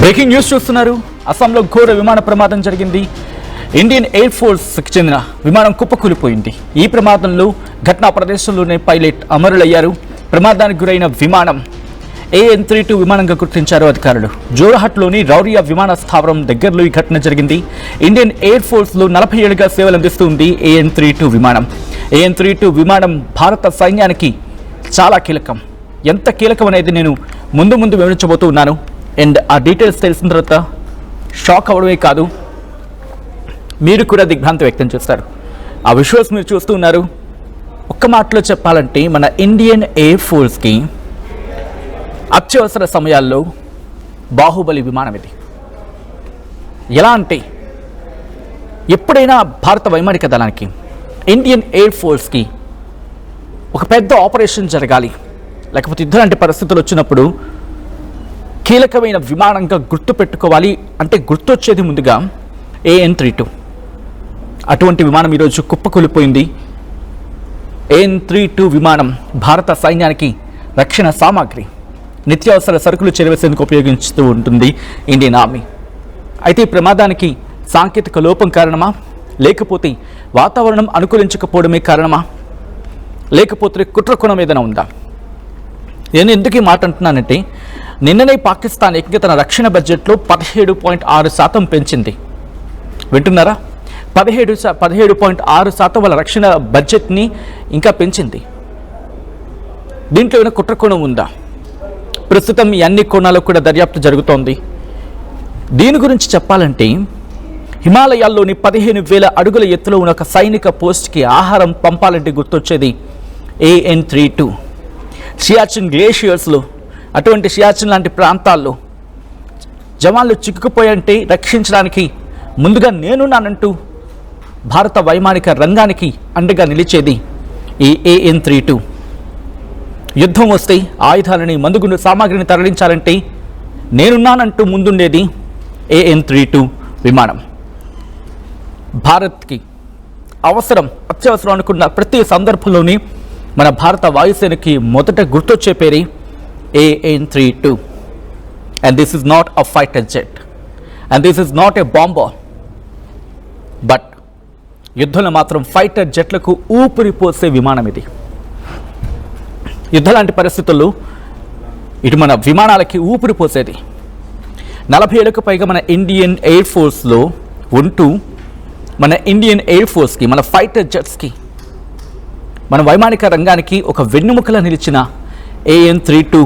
Breaking news చూస్తున్నారు. అస్సాంలో ఘోర విమాన ప్రమాదం జరిగింది. ఇండియన్ ఎయిర్ ఫోర్స్కి చెందిన విమానం కుప్పకూలిపోయింది. ఈ ప్రమాదంలో ఘటనా ప్రదేశంలోనే పైలట్ అమరులయ్యారు. ప్రమాదానికి గురైన విమానం AN-32 విమానంగా గుర్తించారు అధికారులు. జోర్హట్లోని రౌరియా విమాన స్థావరం దగ్గరలో ఈ ఘటన జరిగింది. ఇండియన్ ఎయిర్ ఫోర్స్లో 40 ఏళ్లుగా సేవలు అందిస్తుంది AN-32 విమానం. AN-32 విమానం భారత సైన్యానికి చాలా కీలకం. ఎంత కీలకం అనేది నేను ముందు వివరించబోతూ ఉన్నాను. అండ్ ఆ డీటెయిల్స్ తెలిసిన తర్వాత షాక్ అవడమే కాదు, మీరు కూడా దిగ్భ్రాంతి వ్యక్తం చేస్తారు. ఆ విజువల్స్ మీరు చూస్తూ ఉన్నారు. ఒక్క మాటలో చెప్పాలంటే మన ఇండియన్ ఎయిర్ ఫోర్స్కి అత్యవసర సమయాల్లో బాహుబలి విమానం ఇది. ఎలా అంటే ఎప్పుడైనా భారత వైమానిక దళానికి ఇండియన్ ఎయిర్ ఫోర్స్కి ఒక పెద్ద ఆపరేషన్ జరగాలి, లేకపోతే యుద్ధం లాంటి పరిస్థితులు వచ్చినప్పుడు కీలకమైన విమానంగా గుర్తుపెట్టుకోవాలి అంటే గుర్తొచ్చేది ముందుగా AN-32. అటువంటి విమానం ఈరోజు కుప్పకూలిపోయింది. AN-32 విమానం భారత సైన్యానికి రక్షణ సామాగ్రి, నిత్యావసర సరుకులు చేరవేసేందుకు ఉపయోగిస్తూ ఉంటుంది ఇండియన్ ఆర్మీ. అయితే ఈ ప్రమాదానికి సాంకేతిక లోపం కారణమా, లేకపోతే వాతావరణం అనుకూలించకపోవడమే కారణమా, లేకపోతే కుట్రకోణం ఏదైనా ఉందా? నేను ఎందుకు ఈ మాట అంటున్నానంటే, నిన్ననే పాకిస్తాన్ ఏకంగా తన రక్షణ బడ్జెట్లో 17.6% పెంచింది. వింటున్నారా? 17.6% వాళ్ళ రక్షణ బడ్జెట్ని ఇంకా పెంచింది. దీంట్లో ఏమైనా కుట్రకోణం ఉందా? ప్రస్తుతం ఈ అన్ని కోణాలకు కూడా దర్యాప్తు జరుగుతోంది. దీని గురించి చెప్పాలంటే, హిమాలయాల్లోని 15,000 అడుగుల ఎత్తులో ఉన్న ఒక సైనిక పోస్ట్కి ఆహారం పంపాలంటే గుర్తొచ్చేది AN-32. సియాచిన్ గ్లేషియర్స్లో, అటువంటి సియాచిన్ లాంటి ప్రాంతాల్లో జవాన్లు చిక్కుకుపోయంటే రక్షించడానికి ముందుగా నేనున్నానంటూ భారత వైమానిక రంగానికి అండగా నిలిచేది ఈ AN-32. యుద్ధం వస్తే ఆయుధాలని, మందుగుండు సామాగ్రిని తరలించాలంటే నేనున్నానంటూ ముందుండేది AN-32 విమానం. భారత్కి అత్యవసరం అనుకున్న ప్రతి సందర్భంలోని మన భారత వాయుసేనకి మొదట గుర్తొచ్చే పేరే AN-32. And this is not a fighter jet. And this is not a bomber. But యుద్ధంలో మాత్రం ఫైటర్ జెట్లకు ఊపిరి పోసే విమానం ఇది. యుద్ధ లాంటి పరిస్థితుల్లో ఇటు మన విమానాలకి ఊపిరి పోసేది. 40 ఏళ్లకు పైగా మన ఇండియన్ ఎయిర్ ఫోర్స్లో ఉంటూ మన ఇండియన్ ఎయిర్ ఫోర్స్కి, మన ఫైటర్ జెట్స్కి, మన వైమానిక రంగానికి ఒక వెన్నెముకలా నిలిచిన AN-32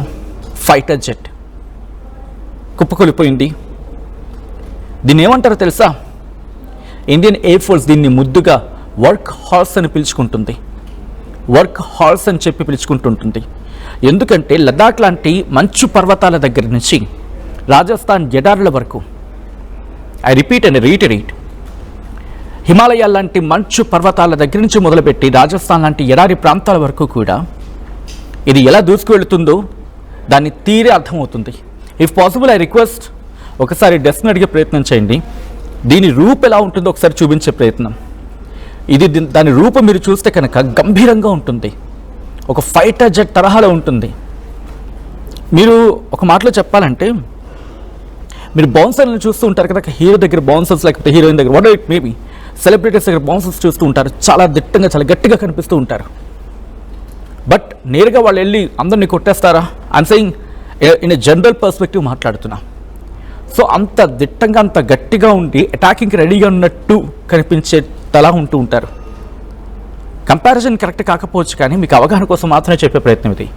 ఫైటర్ జెట్ కుప్పకూలిపోయింది. దీన్ని ఏమంటారో తెలుసా? ఇండియన్ ఎయిర్ ఫోర్స్ దీన్ని ముద్దుగా వర్క్ హార్స్ అని పిలుచుకుంటుంది. వర్క్ హార్స్ అని చెప్పి పిలుచుకుంటుంటుంది. ఎందుకంటే లదాఖ్ లాంటి మంచు పర్వతాల దగ్గర నుంచి రాజస్థాన్ ఎడారుల వరకు, ఐ రిపీట్ అండ్ రీటరేట్, హిమాలయాల లాంటి మంచు పర్వతాల దగ్గర నుంచి మొదలుపెట్టి రాజస్థాన్ లాంటి ఎడారి ప్రాంతాల వరకు కూడా ఇది ఎలా దూసుకువెళుతుందో దాన్ని తీరే అర్థమవుతుంది. ఇఫ్ పాసిబుల్ ఐ రిక్వెస్ట్, ఒకసారి డెస్క్ని అడిగే ప్రయత్నం చేయండి. దీని రూపు ఎలా ఉంటుందో ఒకసారి చూపించే ప్రయత్నం. దాని రూపం మీరు చూస్తే కనుక గంభీరంగా ఉంటుంది. ఒక ఫైటర్ జెట్ తరహాలో ఉంటుంది. మీరు ఒక మాటలో చెప్పాలంటే, మీరు బౌన్సర్లను చూస్తూ ఉంటారు కదా, హీరో దగ్గర బౌన్సర్స్, లేకపోతే హీరోయిన్ దగ్గర, వాట్ ఇట్ మేబీ సెలబ్రిటీస్ దగ్గర బౌన్సర్స్ చూస్తూ ఉంటారు. చాలా దిట్టంగా, చాలా గట్టిగా కనిపిస్తూ ఉంటారు. బట్ నేరుగా వాళ్ళు వెళ్ళి అందరినీ కొట్టేస్తారా? I'm saying in a general perspective మాట్లాడుతున్నా. సో అంత దిట్టంగా, అంత గట్టిగా ఉండి అటాకింగ్కి రెడీగా ఉన్నట్టు కనిపించేలా ఉంటూ ఉంటారు. కంపారిజన్ కరెక్ట్ కాకపోవచ్చు, కానీ మీకు అవగాహన కోసం మాత్రమే చెప్పే ప్రయత్నం ఇది.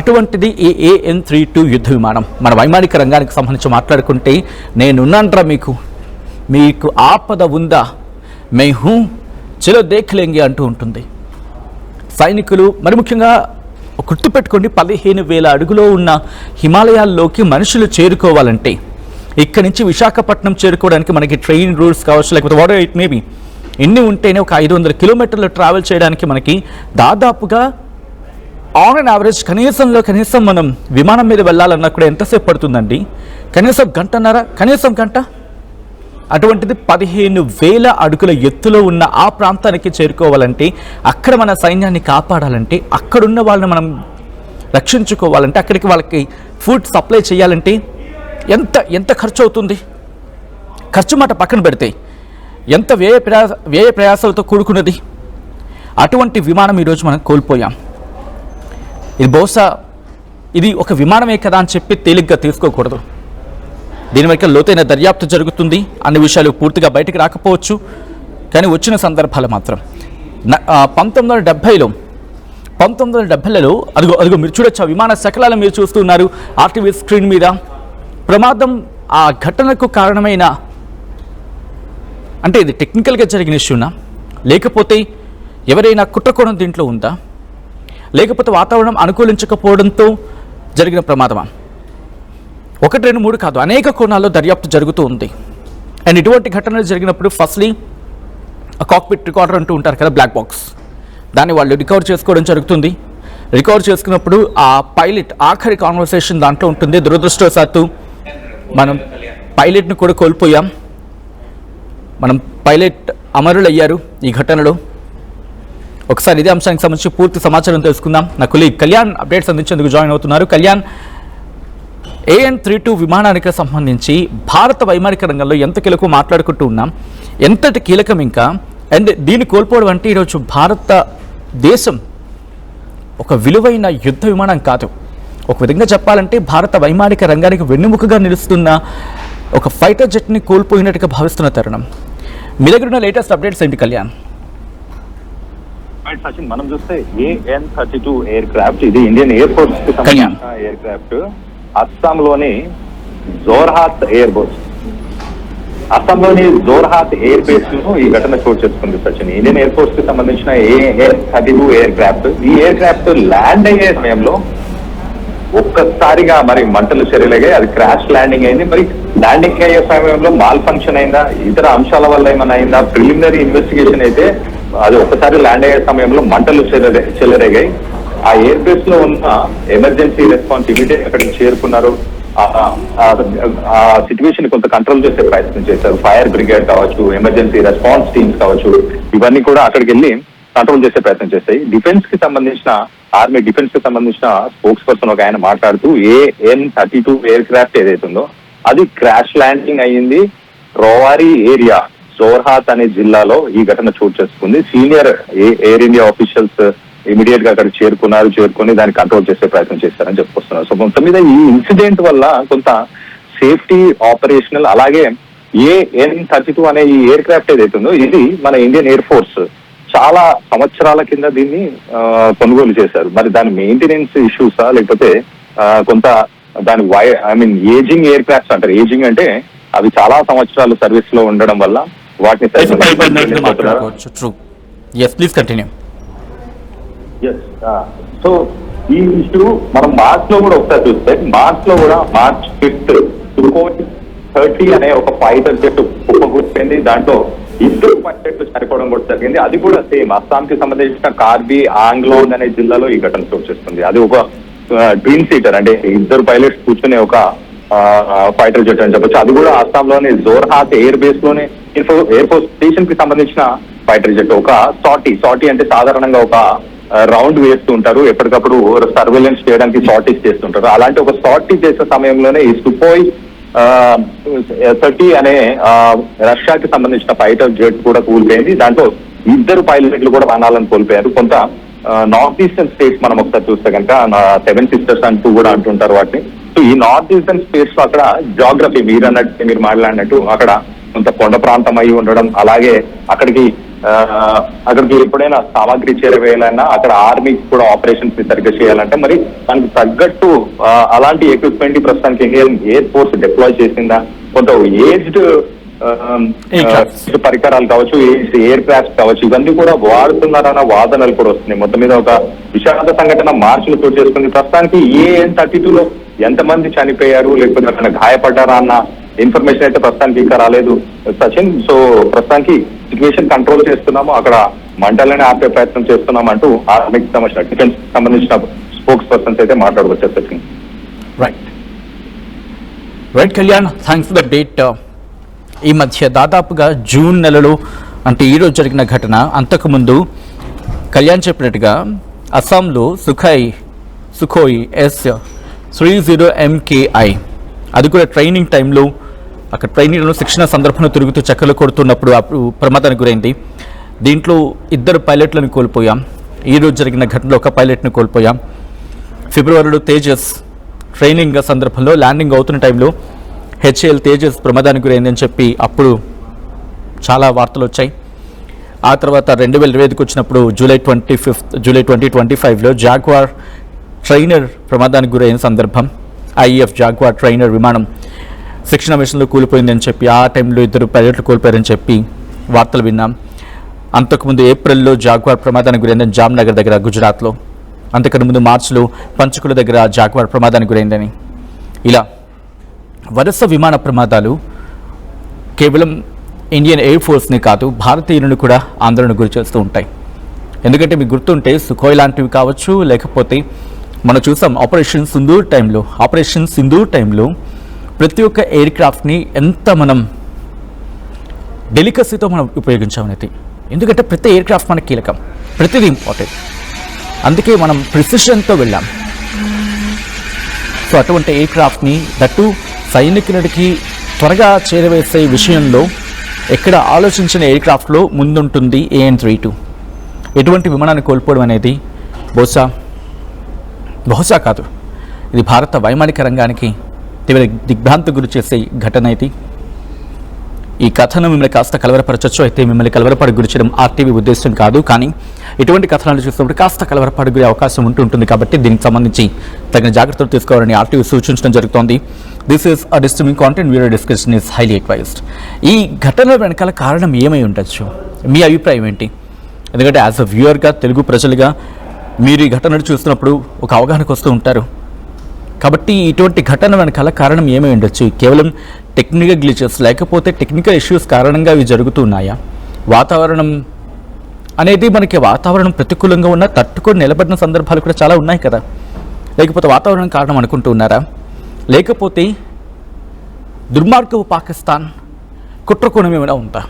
అటువంటిది ఈ AN-32 యుద్ధ విమానం. మన వైమానిక రంగానికి సంబంధించి మాట్లాడుకుంటే, నేనున్నాంట్రా, మీకు ఆపద ఉందా, మే హూ, చలో దేఖ్లేంగే అంటూ ఉంటుంది. సైనికులు మరి ముఖ్యంగా గుర్తుపెట్టుకోండి, 15,000 అడుగులో ఉన్న హిమాలయాల్లోకి మనుషులు చేరుకోవాలంటే, ఇక్కడి నుంచి విశాఖపట్నం చేరుకోవడానికి మనకి ట్రైన్ రూట్స్ కావచ్చు, లేకపోతే వాట్ ఇట్ మేబీ, ఇన్ని ఉంటేనే ఒక 500 కిలోమీటర్లు ట్రావెల్ చేయడానికి మనకి దాదాపుగా ఆన్ అండ్ యావరేజ్ కనీసం మనం విమానం మీద వెళ్ళాలన్నా కూడా ఎంతసేపు పడుతుందండి? కనీసం గంట. అటువంటిది 15,000 అడుగుల ఎత్తులో ఉన్న ఆ ప్రాంతానికి చేరుకోవాలంటే, అక్కడ మన సైన్యాన్ని కాపాడాలంటే, అక్కడున్న వాళ్ళని మనం రక్షించుకోవాలంటే, అక్కడికి వాళ్ళకి ఫుడ్ సప్లై చేయాలంటే ఎంత ఖర్చు అవుతుంది? ఖర్చు మాట పక్కన పెడితే ఎంత వ్యయ ప్రయాసాలతో కూడుకున్నది. అటువంటి విమానం ఈరోజు మనం కోల్పోయాం. ఇది బహుశా ఇది ఒక విమానమే కదా అని చెప్పి తేలిగ్గా తీసుకోకూడదు. దీని వెనక లోతైన దర్యాప్తు జరుగుతుంది. అన్ని విషయాలు పూర్తిగా బయటకు రాకపోవచ్చు, కానీ వచ్చిన సందర్భాలు మాత్రం 1970లలో అదిగో మీరు చూడొచ్చు, ఆ విమాన శకలాలు మీరు చూస్తున్నారు ఆర్టీవీ స్క్రీన్ మీద. ప్రమాదం ఆ ఘటనకు కారణమైన, అంటే ఇది టెక్నికల్గా జరిగిన ఇష్యూనా, లేకపోతే ఎవరైనా కుట్రకోణం దీంట్లో ఉందా, లేకపోతే వాతావరణం అనుకూలించకపోవడంతో జరిగిన ప్రమాదమా? 1, 2, 3 కాదు, అనేక కోణాల్లో దర్యాప్తు జరుగుతూ ఉంది. అండ్ ఇటువంటి ఘటనలు జరిగినప్పుడు ఫస్ట్లీ కాక్పిట్ రికార్డర్ అంటూ ఉంటారు కదా, బ్లాక్ బాక్స్, దాన్ని వాళ్ళు రికవర్ చేసుకోవడం జరుగుతుంది. రికవర్ చేసుకున్నప్పుడు ఆ పైలట్ ఆఖరి కాన్వర్సేషన్ దాంట్లో ఉంటుంది. దురదృష్టవశాత్తు మనం పైలట్ను కూడా కోల్పోయాం. మనం పైలట్ అమరులయ్యారు ఈ ఘటనలో. ఒకసారి ఇదే అంశానికి సంబంధించి పూర్తి సమాచారం తెలుసుకుందాం. నా కొలీగ్ కళ్యాణ్ అప్డేట్స్ అందించేందుకు జాయిన్ అవుతున్నారు. కళ్యాణ్, AN-32 విమానానికి సంబంధించి భారత వైమానిక రంగంలో ఎంత కీలకం మాట్లాడుకుంటూ ఉన్నాం, ఎంతటి కీలకం ఇంకా, అండ్ దీన్ని కోల్పోవడం అంటే ఈరోజు భారతదేశం ఒక విలువైన యుద్ధ విమానం కాదు, ఒక విధంగా చెప్పాలంటే భారత వైమానిక రంగానికి వెన్నెముకగా నిలుస్తున్న ఒక ఫైటర్ జెట్ని కోల్పోయినట్టుగా భావిస్తున్న తరుణం. మీ దగ్గర ఉన్న లేటెస్ట్ అప్డేట్స్ ఏంటి కళ్యాణ్? సచిన్, మనం చూస్తే AN-32 ఎయిర్ క్రాఫ్ట్, ఇది ఇండియన్ ఎయిర్ ఫోర్స్ కి సంబంధించిన ఎయిర్ క్రాఫ్ట్. అస్సాంలోని జోర్హాత్ ఎయిర్ బేస్ లో ఈ ఘటన చోటు చేసుకుంది సచిన్. ఇండియన్ ఎయిర్ ఫోర్స్ కి సంబంధించిన AN-32 ఎయిర్ క్రాఫ్ట్, ఈ ఎయిర్ క్రాఫ్ట్ ల్యాండ్ అయ్యే సమయంలో ఒక్కసారిగా మరి మంటలు చెరలేగాయి. అది క్రాష్ ల్యాండింగ్ అయింది. మరి ల్యాండింగ్ అయ్యే సమయంలో మాల్ ఫంక్షన్ అయిందా, ఇతర అంశాల వల్ల ఏమైనా అయిందా, ప్రిలిమినరీ ఇన్వెస్టిగేషన్ అయితే అది ఒక్కసారి ల్యాండ్ అయ్యే సమయంలో మంటలు చెలరేగాయి. ఆ ఎయిర్ బేస్ లో ఉన్న ఎమర్జెన్సీ రెస్పాన్స్ ఇమీడియట్ అక్కడికి చేరుకున్నారు. ఆ సిచ్యువేషన్ కొంత కంట్రోల్ చేసే ప్రయత్నం చేశారు. ఫైర్ బ్రిగేడ్ కావచ్చు, ఎమర్జెన్సీ రెస్పాన్స్ టీమ్స్ కావచ్చు, ఇవన్నీ కూడా అక్కడికి వెళ్ళి కంట్రోల్ చేసే ప్రయత్నం చేస్తాయి. డిఫెన్స్ కి సంబంధించిన, ఆర్మీ డిఫెన్స్ కి సంబంధించిన స్పోక్స్ పర్సన్ ఒక ఆయన మాట్లాడుతూ AN-32 ఎయిర్ క్రాఫ్ట్ ఏదైతుందో అది క్రాష్ ల్యాండింగ్ అయ్యింది రోవారి ఏరియా, జోర్హాత్ అనే జిల్లాలో ఈ ఘటన చోటు చేసుకుంది. Senior air India officials immediate గా అక్కడ చేరుకొని దాన్ని కంట్రోల్ చేసే ప్రయత్నం చేశారని చెప్పుకొస్తున్నారు. సో మొత్తం మీద ఈ ఇన్సిడెంట్ వల్ల కొంత సేఫ్టీ ఆపరేషనల్, అలాగే AN-32 అనే ఈ ఎయిర్ క్రాఫ్ట్ ఏదైతుందో ఇది మన ఇండియన్ ఎయిర్ ఫోర్స్ చాలా సంవత్సరాల కింద దీన్ని కొనుగోలు చేశారు. మరి దాని మెయింటెనెన్స్ ఇష్యూసా, లేకపోతే కొంత దాని ఏజింగ్ ఎయిర్ క్రాఫ్ట్స్ అంటారు. ఏజింగ్ అంటే అవి చాలా సంవత్సరాలు సర్వీస్ లో ఉండడం వల్ల వాటిని సో ఈ ఇష్యూ మనం మార్చ్ లో కూడా ఒకసారి చూస్తే, మార్చ్ 5th Sukhoi 30 అనే ఒక ఫైటర్ జెట్ కుప్పకూలిపోయింది. దాంట్లో 2 పైలట్లు చనిపోవడం కూడా జరిగింది. అది కూడా సేమ్ అస్సాంకి సంబంధించిన కార్బీ ఆంగ్లాంగ్ అనే జిల్లాలో ఈ ఘటన చోటు చేస్తుంది. అది ఒక ట్విన్ సీటర్, అంటే 2 పైలట్స్ కూర్చునే ఒక ఫైటర్ జెట్ అని చెప్పొచ్చు. అది కూడా అస్సాంలోని జోర్హాత్ ఎయిర్ బేస్ లోనే ఎయిర్ ఫోర్స్ స్టేషన్ కి సంబంధించిన ఫైటర్ జెట్. ఒక సాటీ అంటే సాధారణంగా ఒక రౌండ్ వేస్తూ ఉంటారు, ఎప్పటికప్పుడు సర్వేలెన్స్ చేయడానికి సార్టీస్ చేస్తుంటారు. అలాంటి ఒక సార్టీ చేసే సమయంలోనే ఈ Sukhoi 30 అనే రష్యాకి సంబంధించిన ఫైటర్ జెట్ కూడా కూలిపోయింది. దాంట్లో 2 పైలట్లు కూడా ప్రాణాలను కోల్పోయారు. కొంత నార్త్ ఈస్టర్న్ స్టేట్స్ మనం ఒకసారి చూస్తే కనుక 7 సిస్టర్స్ అంటూ కూడా అంటుంటారు వాటిని. సో ఈ నార్త్ ఈస్టర్న్ స్టేట్స్ లో అక్కడ జాగ్రఫీ మీరు మాట్లాడినట్టు అక్కడ కొంత కొండ ప్రాంతం అయి ఉండడం, అలాగే అక్కడికి ఎప్పుడైనా సామాగ్రి చేరవేయాలన్నా అక్కడ ఆర్మీకి కూడా ఆపరేషన్స్ సరిగ్గా చేయాలంటే మరి దానికి తగ్గట్టు అలాంటి ఎక్విప్మెంట్ ప్రస్తుతానికి ఇండియన్ ఎయిర్ ఫోర్స్ డిప్లాయ్ చేసిందా, కొంత ఏజ్డ్ పరికరాలు కావచ్చు, ఎయిర్ క్రాఫ్ట్ కావచ్చు, ఇవన్నీ కూడా వాడుతున్నారన్న వాదనలు కూడా వస్తున్నాయి. మొత్తం మీద ఒక విషాద సంఘటన మార్చిలో చోటు చేసుకుంది. ప్రస్తుతానికి AN-32 లో ఎంతమంది చనిపోయారు, లేకపోతే అక్కడ గాయపడ్డారా అన్న ఇన్ఫర్మేషన్ అయితే ప్రస్తుతానికి ఇంకా రాలేదు సచిన్. సో ప్రస్తుతానికి సిచ్యువేషన్ కంట్రోల్ చేస్తున్నాము, అక్కడ మంటలని ఆపే ప్రయత్నం చేస్తున్నాం అంటూ ఆర్మీకి సంబంధించిన డిఫెన్స్ సంబంధించిన స్పోక్స్ పర్సన్స్ అయితే మాట్లాడవచ్చు Sachin. Right Kalyan, thanks for the update. ఈ మధ్య దాదాపుగా జూన్ నెలలో, అంటే ఈరోజు జరిగిన ఘటన, అంతకుముందు కళ్యాణ్ చెప్పినట్టుగా అస్సాంలో Sukhoi S-30 MKI అది కూడా ట్రైనింగ్ టైంలో, అక్కడ ట్రైనింగ్లో శిక్షణ సందర్భంలో తిరుగుతూ చక్కర్లు కొడుతున్నప్పుడు అప్పుడు ప్రమాదానికి గురైంది. దీంట్లో 2 పైలట్లను కోల్పోయాం. ఈరోజు జరిగిన ఘటనలో 1 పైలట్ను కోల్పోయాం. ఫిబ్రవరిలో తేజస్ ట్రైనింగ్ సందర్భంలో ల్యాండింగ్ అవుతున్న టైంలో హెచ్ఏఎల్ తేజస్ ప్రమాదానికి గురైందని చెప్పి అప్పుడు చాలా వార్తలు వచ్చాయి. ఆ తర్వాత 2025కి వచ్చినప్పుడు జూలై 2025లో జాగ్వార్ ట్రైనర్ ప్రమాదానికి గురైన సందర్భం. ఐఎఫ్ జాగ్వార్ ట్రైనర్ విమానం శిక్షణ మిషన్లో కూలిపోయిందని చెప్పి ఆ టైంలో 2 పైలట్లు కోల్పోయారని చెప్పి వార్తలు విన్నాం. అంతకుముందు ఏప్రిల్లో జాగ్వార్ ప్రమాదానికి గురైందని జామ్నగర్ దగ్గర గుజరాత్లో, అంతకన్నా ముందు మార్చిలో పంచకుల దగ్గర జాగ్వార్ ప్రమాదానికి గురైందని. ఇలా వరుస విమాన ప్రమాదాలు కేవలం ఇండియన్ ఎయిర్ ఫోర్స్ని కాదు, భారతీయులను కూడా ఆందోళన గురి చేస్తూ ఉంటాయి. ఎందుకంటే మీకు గుర్తుంటే సుఖోయ్ లాంటివి కావచ్చు, లేకపోతే మనం చూసాం ఆపరేషన్ సింధూర్ టైంలో ప్రతి ఒక్క ఎయిర్ క్రాఫ్ట్ని ఎంత మనం డెలికసీతో మనం ఉపయోగించామనేది. ఎందుకంటే ప్రతి ఎయిర్ క్రాఫ్ట్ మనకి కీలకం, ప్రతిదీ ఇంపార్టెంట్. అందుకే మనం ప్రిసిషన్తో వెళ్ళాం. సో అటువంటి ఎయిర్ క్రాఫ్ట్ని దట్టు సైనికులకి త్వరగా చేరవేసే విషయంలో ఎక్కడ ఆలోచించిన ఎయిర్ క్రాఫ్ట్లో ముందుంటుంది AN-32. ఎటువంటి విమానాన్ని కోల్పోవడం అనేది బహుశా కాదు, ఇది భారత వైమానిక రంగానికి తీవ్ర దిగ్భ్రాంతి గురి చేసే ఘటన ఇది. ఈ కథను మిమ్మల్ని కాస్త కలవరపరచచ్చు, అయితే మిమ్మల్ని కలవరపడి గురి చేయడం RTV ఉద్దేశం కాదు. కానీ ఇటువంటి కథనాలు చూసినప్పుడు కాస్త కలవరపడి గురి అవకాశం ఉంటుంది. కాబట్టి దీనికి సంబంధించి తగిన జాగ్రత్తలు తీసుకోవాలని RTV సూచించడం జరుగుతోంది. This is a disturbing content. Video discussion is highly advised. ఈ ఘటన వెనకాల కారణం ఏమై ఉండొచ్చు? మీ అభిప్రాయం ఏంటి? ఎందుకంటే యాజ్ అ వ్యూవర్గా, తెలుగు ప్రజలుగా మీరు ఈ ఘటనను చూస్తున్నప్పుడు ఒక అవగాహనకు వస్తూ ఉంటారు. కాబట్టి ఇటువంటి ఘటన వెనకాల కారణం ఏమై ఉండొచ్చు? కేవలం టెక్నికల్ గ్లిచెస్ లేకపోతే టెక్నికల్ ఇష్యూస్ కారణంగా ఇవి జరుగుతున్నాయా? వాతావరణం అనేది మనకి వాతావరణం ప్రతికూలంగా ఉన్న తట్టుకొని నిలబడిన సందర్భాలు కూడా చాలా ఉన్నాయి కదా. లేకపోతే వాతావరణం కారణం అనుకుంటూ ఉన్నారా? లేకపోతే దుర్మార్గపు పాకిస్తాన్ కుట్రకోణం ఏమైనా ఉందా?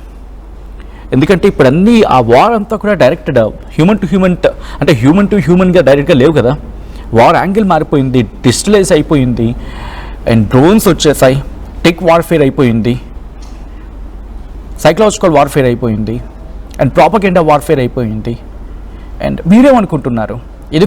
ఎందుకంటే ఇప్పుడు అన్నీ ఆ వార్ అంతా కూడా డైరెక్టెడ్ హ్యూమన్ టు హ్యూమన్గా డైరెక్ట్గా లేవు కదా. వార్ యాంగిల్ మారిపోయింది, డిజిటలైజ్ అయిపోయింది, అండ్ డ్రోన్స్ వచ్చేసాయి, టెక్ వార్ఫేర్ అయిపోయింది, సైకలాజికల్ వార్ఫేర్ అయిపోయింది, అండ్ ప్రాపగెండా వార్ఫేర్ అయిపోయింది. అండ్ మీరేమనుకుంటున్నారు?